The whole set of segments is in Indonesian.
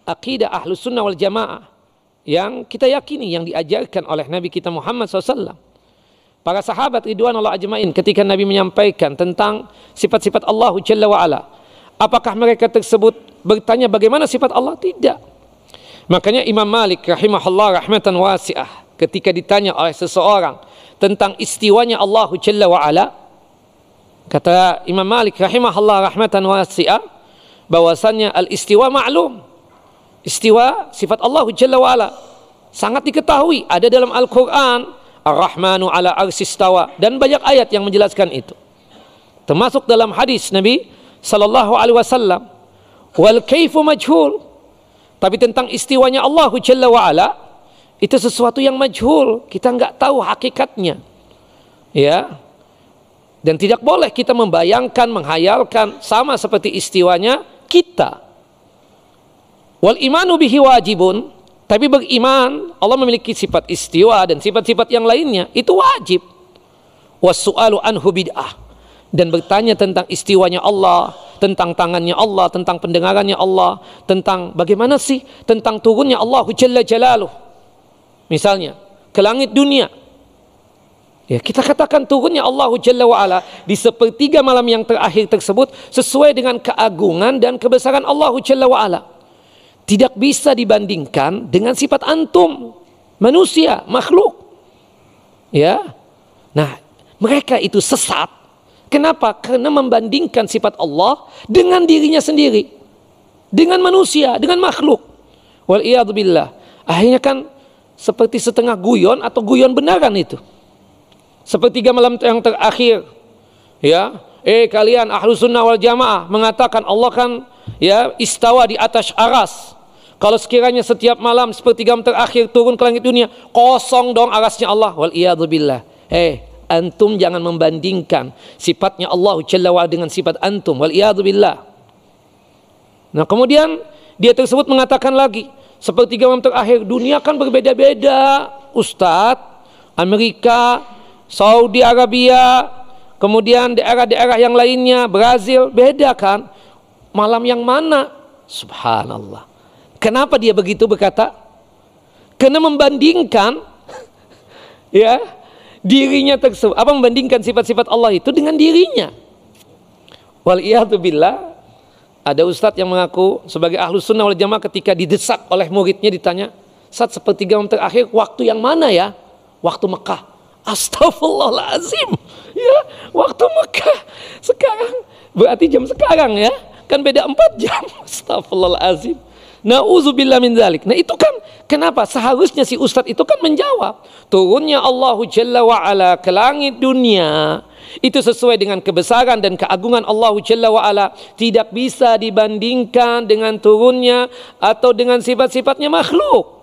akidah Ahlus Sunnah wal Jamaah yang kita yakini, yang diajarkan oleh Nabi kita Muhammad SAW. Para sahabat ridwanullah ajmain ketika Nabi menyampaikan tentang sifat-sifat Allah Jalla wa'ala, apakah mereka tersebut bertanya bagaimana sifat Allah? Tidak. Makanya Imam Malik rahimahullah rahmatan wasi'ah ketika ditanya oleh seseorang tentang istiwanya Allah Jalla wa'ala, kata Imam Malik rahimahullah rahmatan wasi'ah bahwasannya al-istiwa ma'lum. Istiwa sifat Allah Jalla wa'ala sangat diketahui, ada dalam Al-Quran, Ar-Rahmanu ala arsistawa, dan banyak ayat yang menjelaskan itu. Termasuk dalam hadis Nabi sallallahu alaihi wasallam, wal kaifu majhul. Tapi tentang istiwanya Allah Jalla wa'ala itu sesuatu yang majhul, kita enggak tahu hakikatnya. Ya. Dan tidak boleh kita membayangkan, menghayalkan sama seperti istiwanya kita. Wal imanu bihi wajibun. Tapi beriman Allah memiliki sifat istiwa dan sifat-sifat yang lainnya itu wajib. Wassu'alu anhu bid'ah. Dan bertanya tentang istiwanya Allah, tentang tangannya Allah, tentang pendengarannya Allah, tentang bagaimana sih tentang turunnya Allah Jalla Jalaluh. Misalnya ke langit dunia, ya kita katakan turunnya Allah Jalla wa'ala di sepertiga malam yang terakhir tersebut sesuai dengan keagungan dan kebesaran Allah Jalla wa'ala. Tidak bisa dibandingkan dengan sifat antum, manusia, makhluk. Ya. Nah, mereka itu sesat. Kenapa? Karena membandingkan sifat Allah dengan dirinya sendiri, dengan manusia, dengan makhluk. Wal iyad billah. Akhirnya kan seperti setengah guyon atau guyon benaran itu. Sepertiga malam yang terakhir. Ya, kalian Ahlus Sunnah wal Jamaah mengatakan Allah kan ya istawa di atas aras. Kalau sekiranya setiap malam sepertiga terakhir turun ke langit dunia, kosong dong arasnya Allah. Wal iyadu billah. Antum jangan membandingkan sifatnya Allah Jalla wa'ala dengan sifat antum. Wal iyadu billah. Nah kemudian dia tersebut mengatakan lagi, sepertiga malam terakhir dunia kan berbeda-beda, Ustadz. Amerika, Saudi Arabia, kemudian daerah-daerah yang lainnya, Brazil, beda kan? Malam yang mana? Subhanallah. Kenapa dia begitu berkata? Karena membandingkan ya dirinya tersebut, membandingkan sifat-sifat Allah itu dengan dirinya. Wal iyadu billah. Ada ustadz yang mengaku sebagai Ahlus Sunnah wal Jamaah ketika didesak oleh muridnya ditanya, "Ustadz, sepertiga malam terakhir waktu yang mana ya?" Waktu Mekah. Astaghfirullahaladzim. Ya, waktu Mekah. Sekarang berarti jam sekarang ya. Kan beda 4 jam. Astaghfirullahaladzim. Na'udzubillah min dzalik. Nah itu kan kenapa seharusnya si ustadz itu kan menjawab, turunnya Allah Jalla wa'ala ke langit dunia itu sesuai dengan kebesaran dan keagungan Allah Jalla wa'ala, tidak bisa dibandingkan dengan turunnya atau dengan sifat-sifatnya makhluk.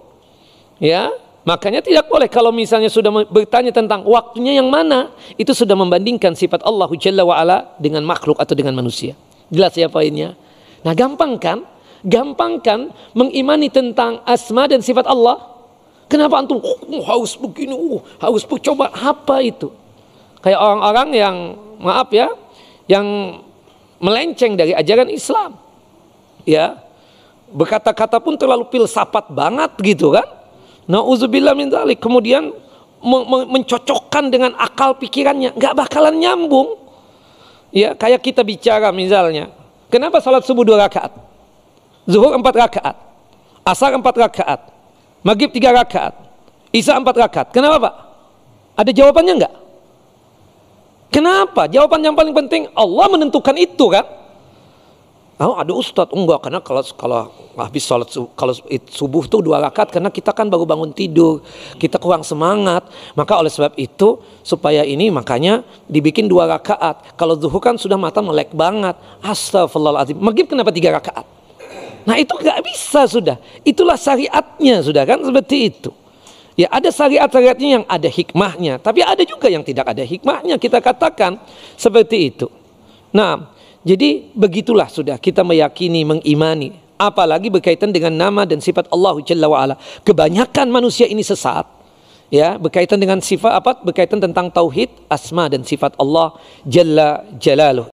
Ya, makanya tidak boleh kalau misalnya sudah bertanya tentang waktunya yang mana, itu sudah membandingkan sifat Allah Jalla wa'ala dengan makhluk atau dengan manusia. Jelas ya poinnya? Nah gampang kan? Gampang kan mengimani tentang asma dan sifat Allah? Kenapa antum harus begini, harus coba apa itu? Kayak orang-orang yang maaf ya, yang melenceng dari ajaran Islam. Ya. Berkata-kata pun terlalu filsafat banget gitu kan? Nauzubillah min dzalik. Kemudian mencocokkan dengan akal pikirannya, nggak bakalan nyambung. Ya, kayak kita bicara misalnya, kenapa salat subuh 2 rakaat? Zuhur 4 rakaat, Asar 4 rakaat, Maghrib 3 rakaat, Isya 4 rakaat. Kenapa Pak? Ada jawabannya enggak? Kenapa? Jawaban yang paling penting Allah menentukan itu kan? Oh ada Ustadz, enggak, karena kalau habis sholat kalau subuh tuh 2 rakaat karena kita kan baru bangun tidur, kita kurang semangat, maka oleh sebab itu supaya ini makanya dibikin 2 rakaat. Kalau zuhur kan sudah mata melek banget. Astagfirullahaladzim. Maghrib kenapa 3 rakaat? Nah itu nggak bisa sudah. Itulah syariatnya sudah kan seperti itu. Ya ada syariat-syariatnya yang ada hikmahnya, tapi ada juga yang tidak ada hikmahnya. Kita katakan seperti itu. Nah, jadi begitulah sudah kita meyakini, mengimani. Apalagi berkaitan dengan nama dan sifat Allah Jalla wa'ala. Kebanyakan manusia ini sesat. Ya, berkaitan dengan sifat apa? Berkaitan tentang tauhid, asma dan sifat Allah Jalla Jalaluh.